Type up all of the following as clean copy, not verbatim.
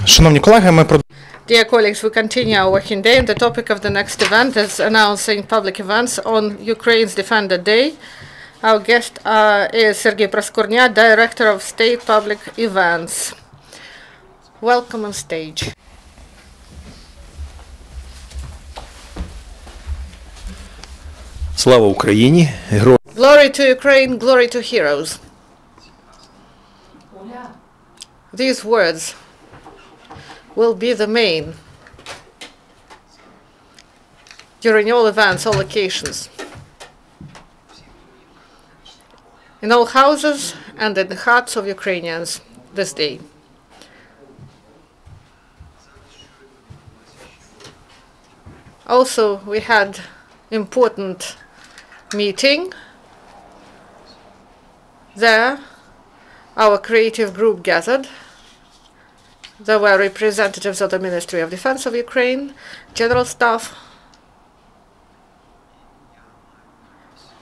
Шановні колеги, ми Dear colleagues, we continue our working day, and the topic of the next event is announcing public events on Ukraine's Defender Day. Our guest is Sergiy Proskurnya, Director of State Public Events. Welcome on stage. Слава Україні! Glory to Ukraine, glory to heroes. These words will be the main during all events, all occasions, in all houses and in the hearts of Ukrainians this day. Also, we had important meeting there. Our creative group gathered. There were representatives of the Ministry of Defense of Ukraine, General Staff,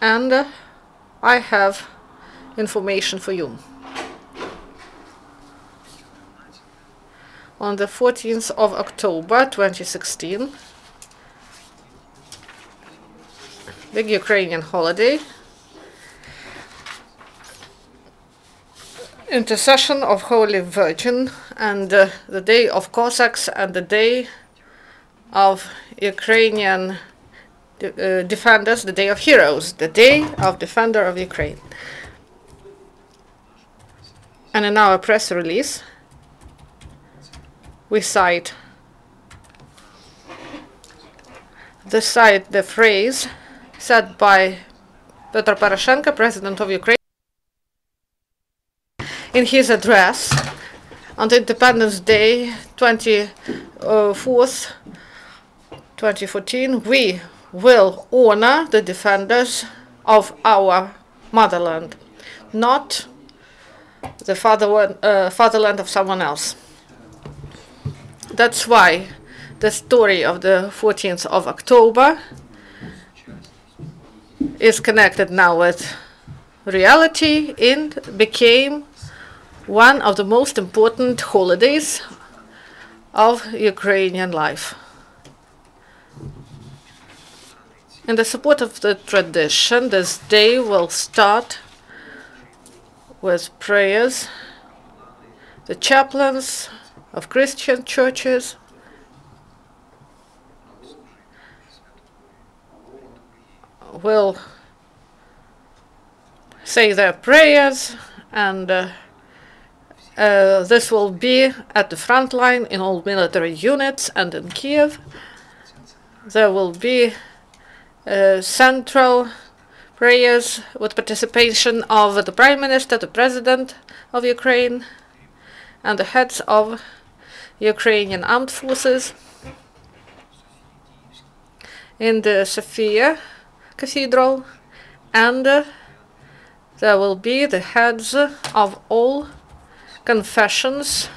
and I have information for you. On the 14th of October 2016, big Ukrainian holiday, Intercession of Holy Virgin, and the Day of Cossacks, and the Day of Ukrainian Defenders, the Day of Heroes, the Day of Defender of Ukraine. And in our press release, we cite the phrase said by Petro Poroshenko, President of Ukraine, in his address on the Independence Day, 24th, 2014, we will honor the defenders of our motherland, not the fatherland of someone else. That's why the story of the 14th of October is connected now with reality and became one of the most important holidays of Ukrainian life. In the support of the tradition, this day will start with prayers. The chaplains of Christian churches will say their prayers, and this will be at the front line in all military units, and in Kiev there will be central prayers with participation of the Prime Minister, the President of Ukraine, and the heads of Ukrainian armed forces. In the Sophia Cathedral, and there will be the heads of all confessions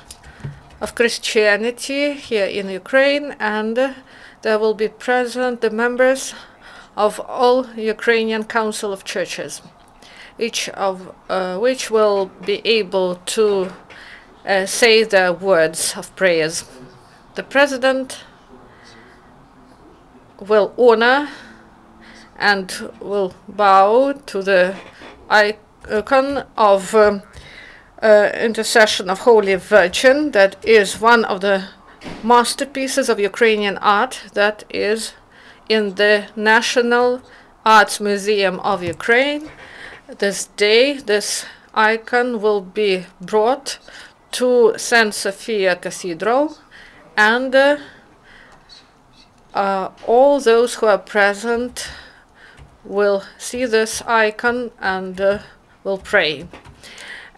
of Christianity here in Ukraine, and there will be present the members of all Ukrainian Council of Churches, each of which will be able to say their words of prayers. The President will honor and will bow to the icon of Intercession of Holy Virgin, that is one of the masterpieces of Ukrainian art that is in the National Arts Museum of Ukraine. This day, this icon will be brought to St. Sophia Cathedral, and all those who are present will see this icon and will pray.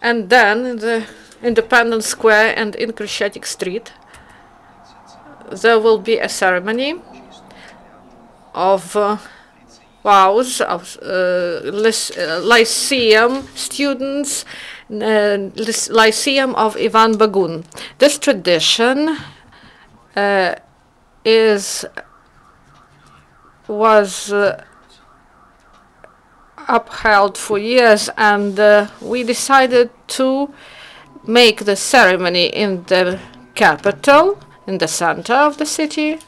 And then in the Independence Square and in Krещатик Street, there will be a ceremony of vows of Lyceum students, Lyceum of Ivan Bagun. This tradition was upheld for years, and we decided to make the ceremony in the capital, in the center of the city.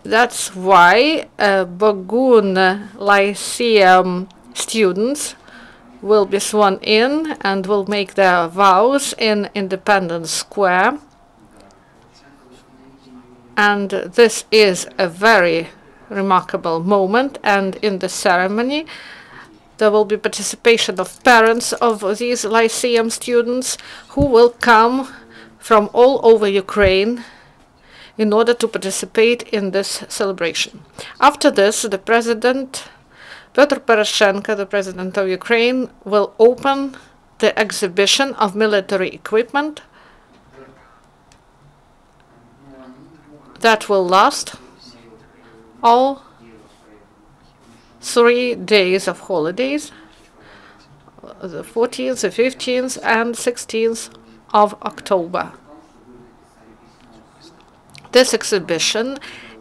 That's why Bogun Lyceum students will be sworn in and will make their vows in Independence Square. And this is a very remarkable moment, and in the ceremony there will be participation of parents of these Lyceum students who will come from all over Ukraine in order to participate in this celebration. After this, the President Petro Poroshenko, the President of Ukraine, will open the exhibition of military equipment that will last all 3 days of holidays, the 14th, the 15th, and 16th of October. This exhibition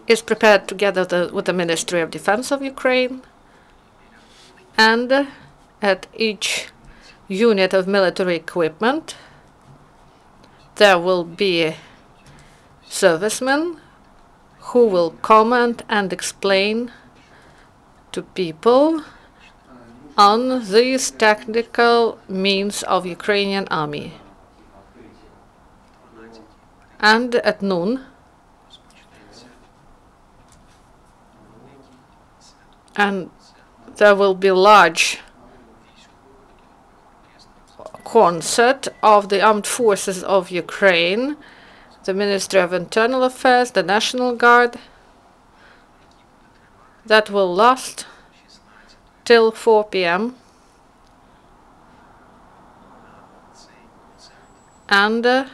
is prepared together with the Ministry of Defense of Ukraine, and at each unit of military equipment there will be servicemen who will comment and explain to people on these technical means of Ukrainian army. And at noon, and there will be large concert of the armed forces of Ukraine, the Ministry of Internal Affairs, the National Guard, that will last till 4 p.m. And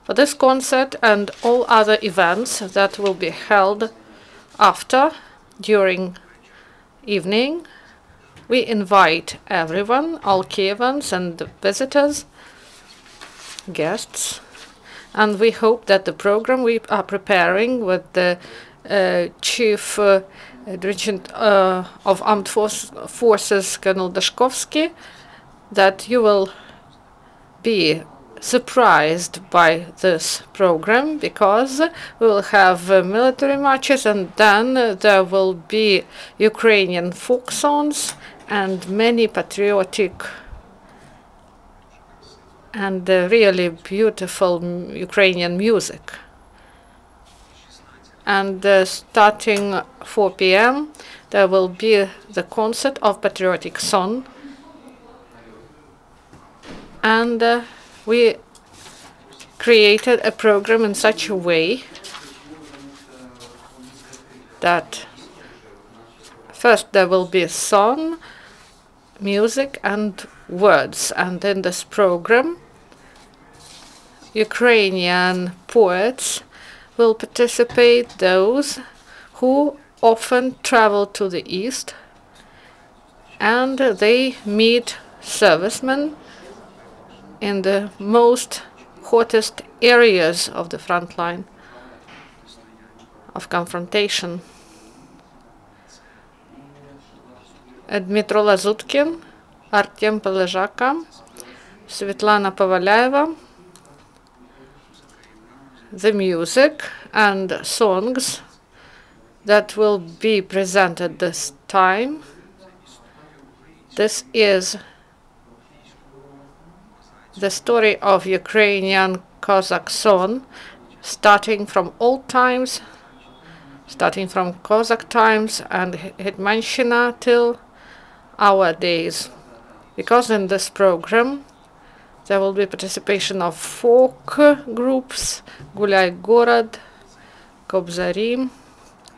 for this concert and all other events that will be held after, during evening, we invite everyone, all Kievans and visitors, guests, and we hope that the program we are preparing with the Chief Dirigent of Armed Forces, Colonel Dashkovsky, that you will be surprised by this program, because we will have military marches, and then there will be Ukrainian folk songs and many patriotic and really beautiful Ukrainian music. And starting 4 p.m. there will be the concert of patriotic song, and we created a program in such a way that first there will be song, music and words, and in this program Ukrainian poets will participate, those who often travel to the east, and they meet servicemen in the most hottest areas of the front line of confrontation. Dmitro Lazutkin, Artem Pelezhaka, Svetlana Povalyeva. The music and songs that will be presented this time. This is the story of Ukrainian Cossack song, starting from old times, starting from Cossack times and Hetmanshina till our days. Because in this program there will be participation of folk groups, Гуляй Город, Kobzari,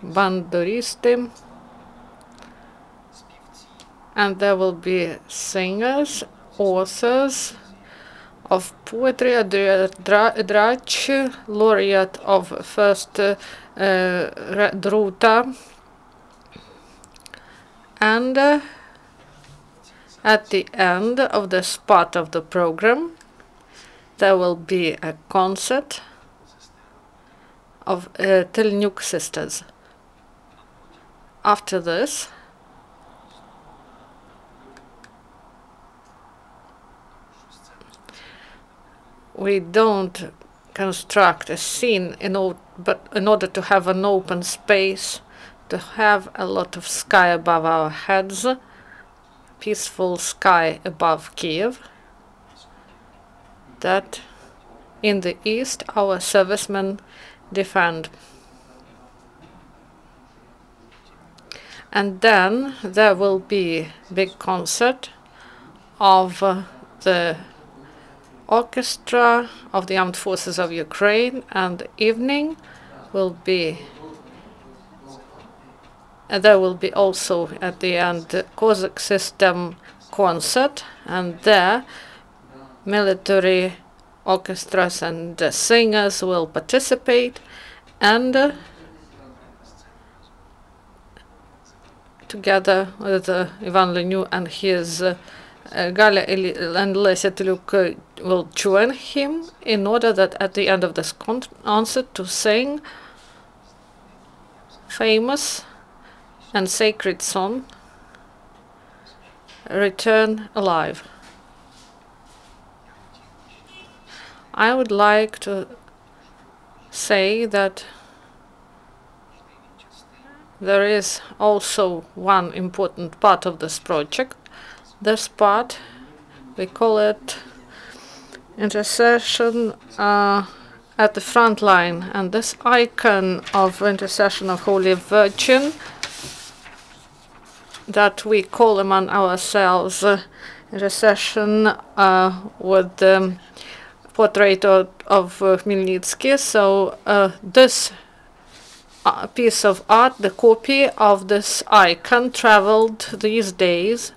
Banduristy, and there will be singers, authors of poetry, Drach, laureate of first Druta, and at the end of this part of the program there will be a concert of Telnyuk sisters. After this, we don't construct a scene in order to have an open space, to have a lot of sky above our heads, peaceful sky above Kiev, that in the east our servicemen defend. And then there will be big concert of the orchestra of the Armed Forces of Ukraine, and the evening will be there will be also at the end the Cossack system concert, and there military orchestras and singers will participate, and together with Ivan Leniu and his Galia and Lesia Tlyuk will join him in order that at the end of this concert to sing famous and sacred song, Return Alive. I would like to say that there is also one important part of this project. This part, we call it Intercession at the front line, and this icon of Intercession of Holy Virgin that we call among ourselves Intercession with the portrait of Khmelnytsky. So this piece of art, the copy of this icon, traveled these days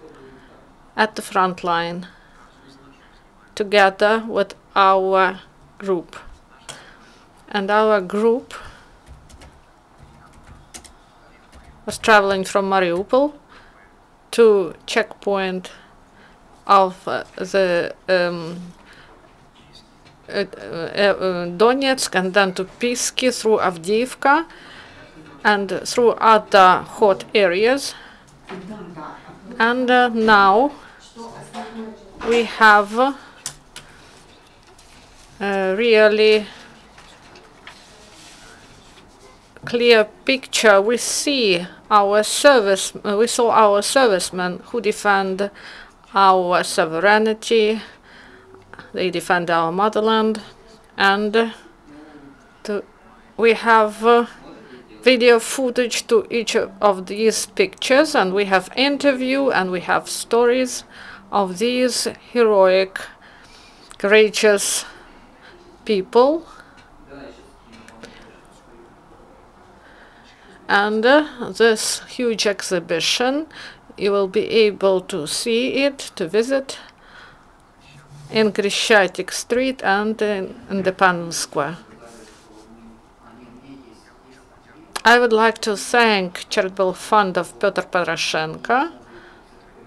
at the front line together with our group. And our group was traveling from Mariupol to checkpoint of the Donetsk, and then to Pisky through Avdiivka and through other hot areas. And now we have a really clear picture. We saw our servicemen who defend our sovereignty. They defend our motherland, and we have video footage to each of these pictures, and we have interview and we have stories of these heroic, courageous people. And this huge exhibition, you will be able to see it, to visit in Krishchatik Street and in Independence Square. I would like to thank Charitable Fund of Pyotr Poroshenko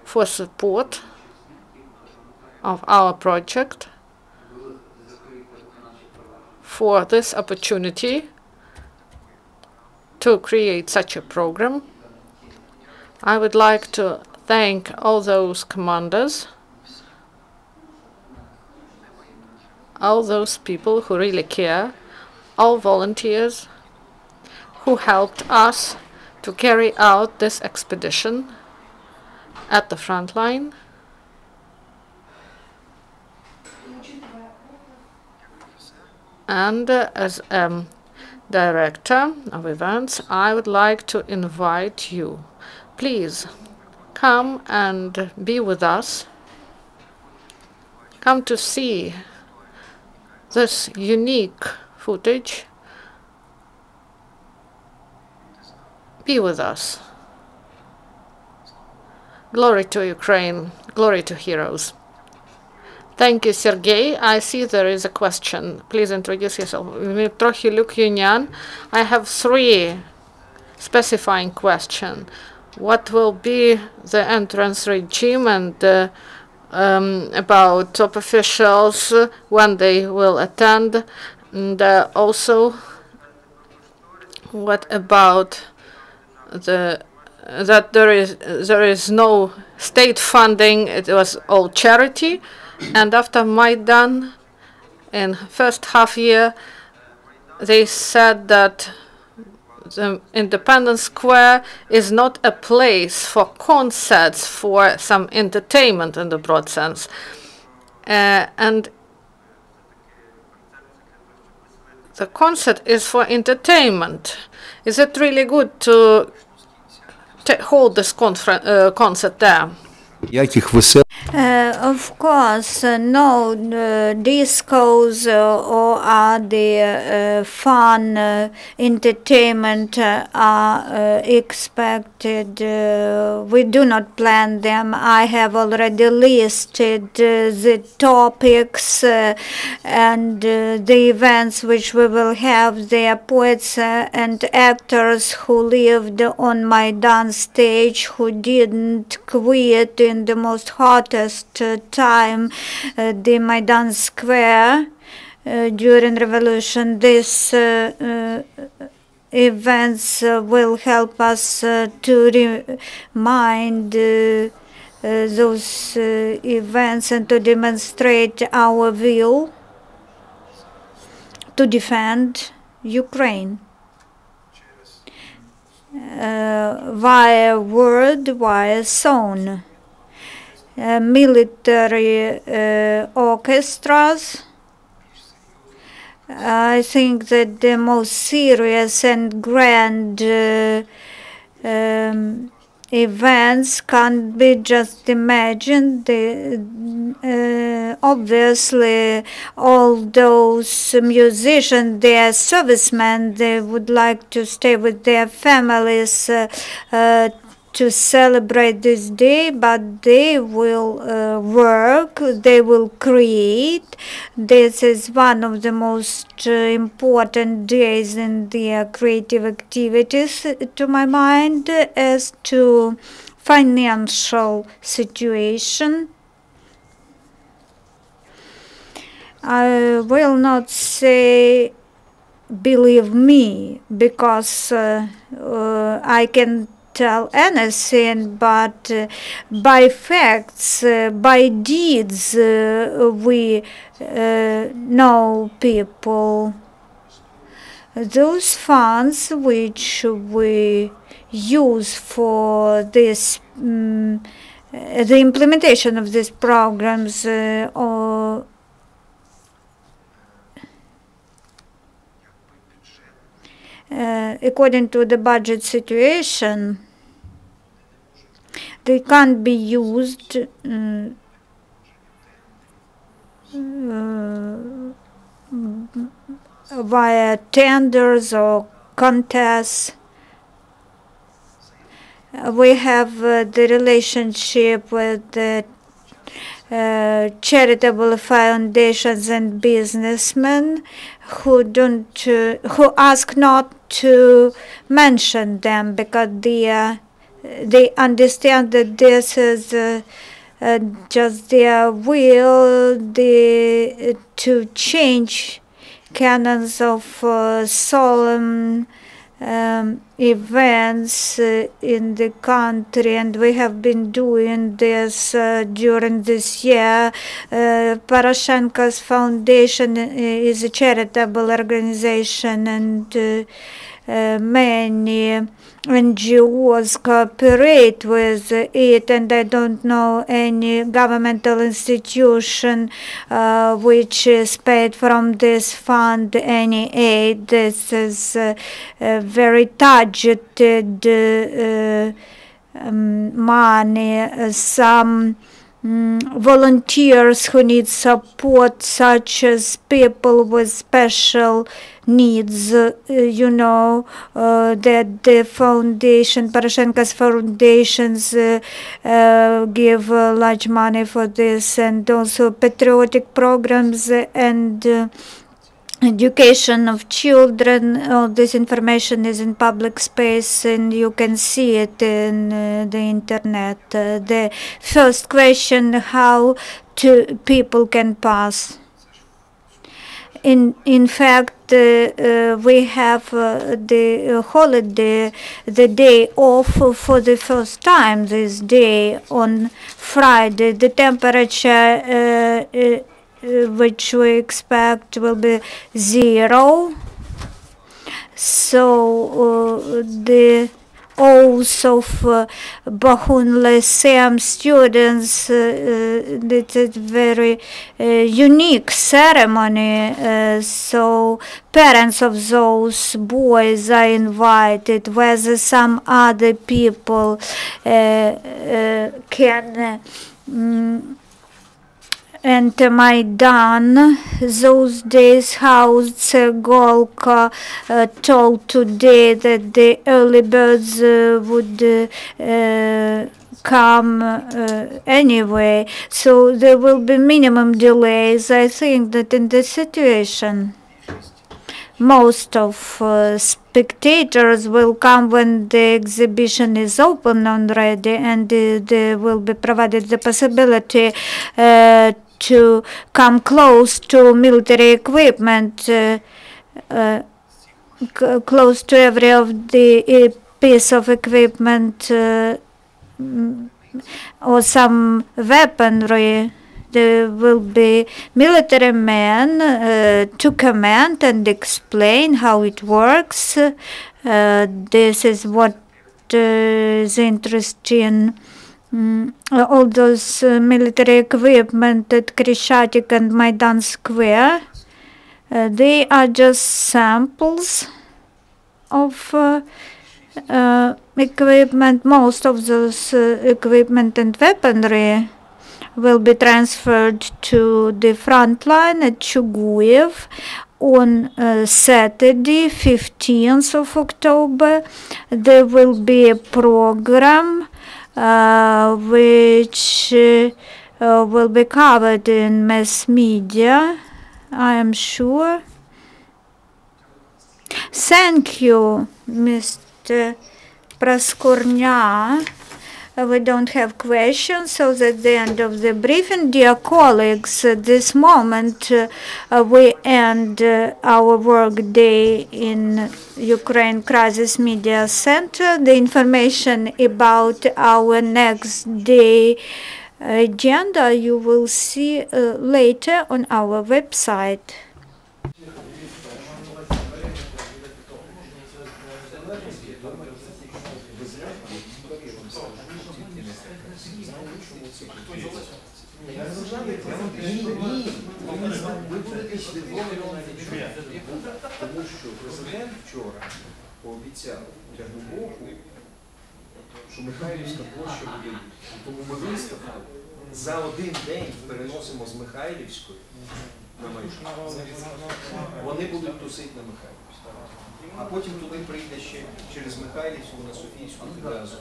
for support of our project, for this opportunity to create such a program. I would like to thank all those commanders, all those people who really care, all volunteers who helped us to carry out this expedition at the front line. And as director of events, I would like to invite you. Please come and be with us. Come to see this unique footage. Be with us. Glory to Ukraine. Glory to heroes. Thank you, Sergey. I see there is a question. Please introduce yourself. Mitrohi Lukyunian. I have 3 specifying questions. What will be the entrance regime, and about top officials, when they will attend, and also what about that there is no state funding, it was all charity, and after Maidan in first half year, they said that the Independence Square is not a place for concerts, for some entertainment in the broad sense. And the concert is for entertainment. Is it really good to hold this concert there? Of course, no discos or other fun entertainment are expected. We do not plan them. I have already listed the topics and the events which we will have. There are poets and actors who lived on Maidan stage, who didn't quit in the most hottest time, the Maidan Square during revolution. These events will help us to remind those events and to demonstrate our will to defend Ukraine. Via word, via song. Military orchestras. I think that the most serious and grand events can't be just imagined. Obviously, all those musicians, they are servicemen, they would like to stay with their families to celebrate this day, but they will work, they will create. This is one of the most important days in their creative activities, to my mind. As to financial situation, I will not say believe me, because I can tell anything, but by facts, by deeds, we know people. Those funds which we use for this, the implementation of these programs, according to the budget situation, they can't be used via tenders or contests. We have the relationship with the charitable foundations and businessmen who ask not to mention them, because they understand that this is just their will to change canons of solemn events in the country, and we have been doing this during this year. Poroshenko's foundation is a charitable organization, and many NGOs cooperate with it, and I don't know any governmental institution which is paid from this fund any aid. This is very targeted money. Some volunteers who need support, such as people with special needs, that the foundation, Poroshenko's foundations, give large money for this, and also patriotic programs and education of children. All this information is in public space, and you can see it in the internet. The first question, how people can pass. In fact, we have the holiday, the day off for the first time this day on Friday. The temperature which we expect will be 0. So the oath of Bohun Lyceum students, it's a very unique ceremony. So parents of those boys are invited, whether some other people can enter Maidan. Those days, how Sergolka told today that the early birds would come anyway, so there will be minimum delays. I think that in this situation, most of spectators will come when the exhibition is open already, and there will be provided the possibility to come close to military equipment, close to every of the piece of equipment or some weaponry. There will be military men to command and explain how it works. This is what is interesting. All those military equipment at Krещатик and Maidan Square, they are just samples of equipment. Most of those equipment and weaponry will be transferred to the front line at Chuguyev on Saturday, 15th of October. There will be a program which will be covered in mass media, I am sure. Thank you, Mr. Proskurnya. We don't have questions, so that's the end of the briefing. Dear colleagues, at this moment we end our work day in Ukraine Crisis Media Center. The information about our next day agenda you will see later on our website. Тому що президент вчора пообіцяв Тягнебоку, що Михайлівська площа буде їх. Тому ми виставку за один день переносимо з Михайлівської на Майдан. Вони будуть тусити на Михайлівську. А потім туди прийде ще через Михайлівську на Софійську підразу.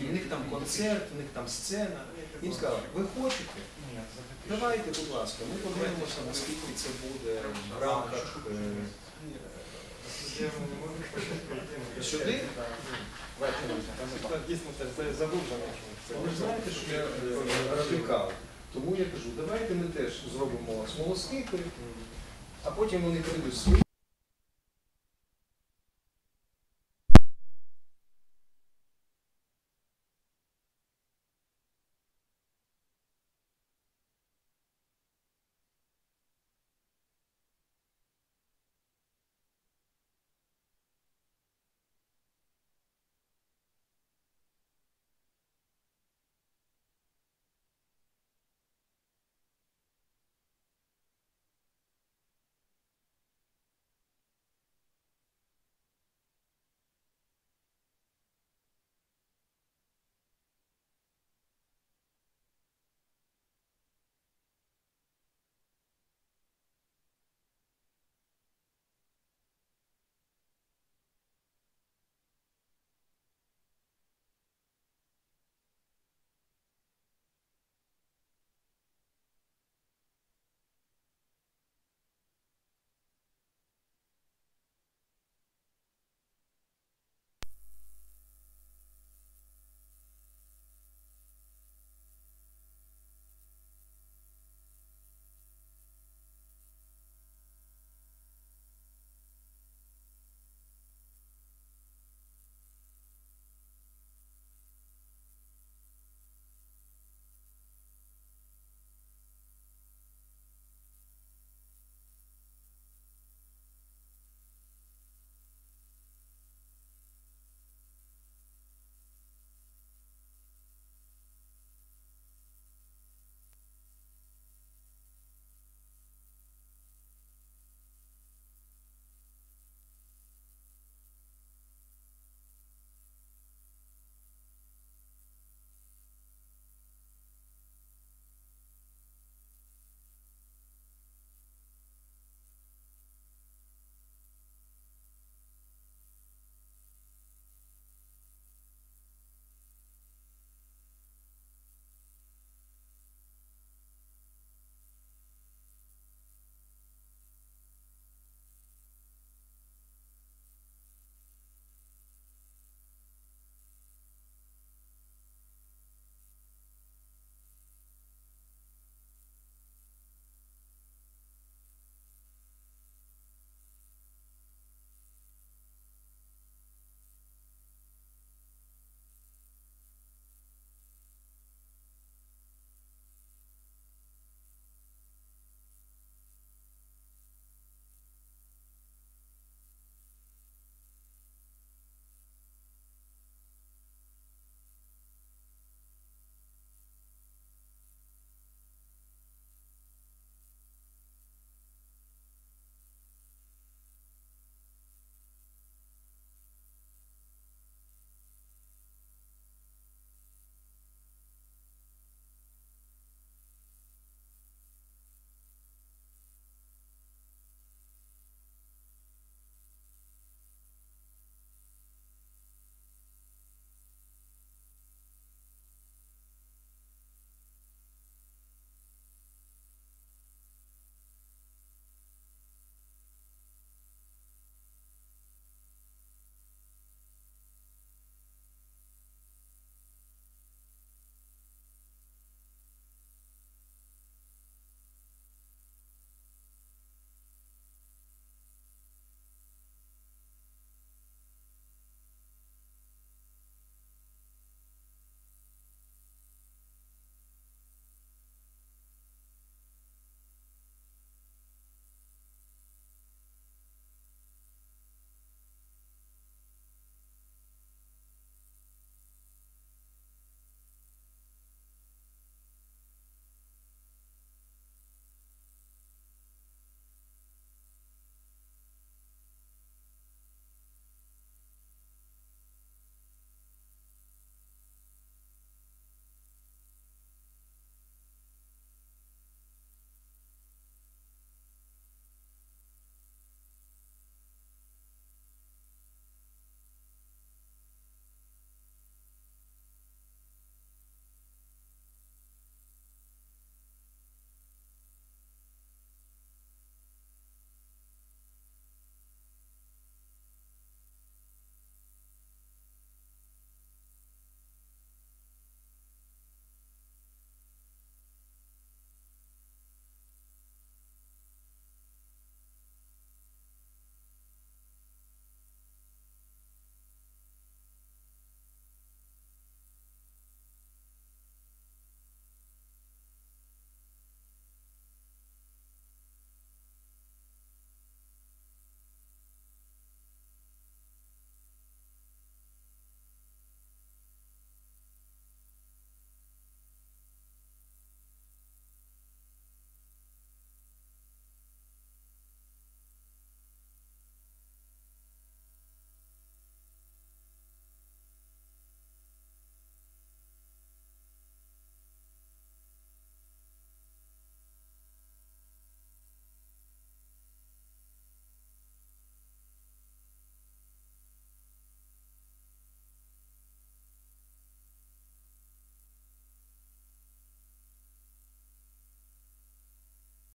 І в них там концерт, в них там сцена. Їм сказали, ви хочете? Давайте, будь ласка, ми подивимося, наскільки це буде в рамках сюди. Ви знаєте, що я радикал. Тому я кажу, давайте ми теж зробимо смолоскипи, а потім вони прийдуть свої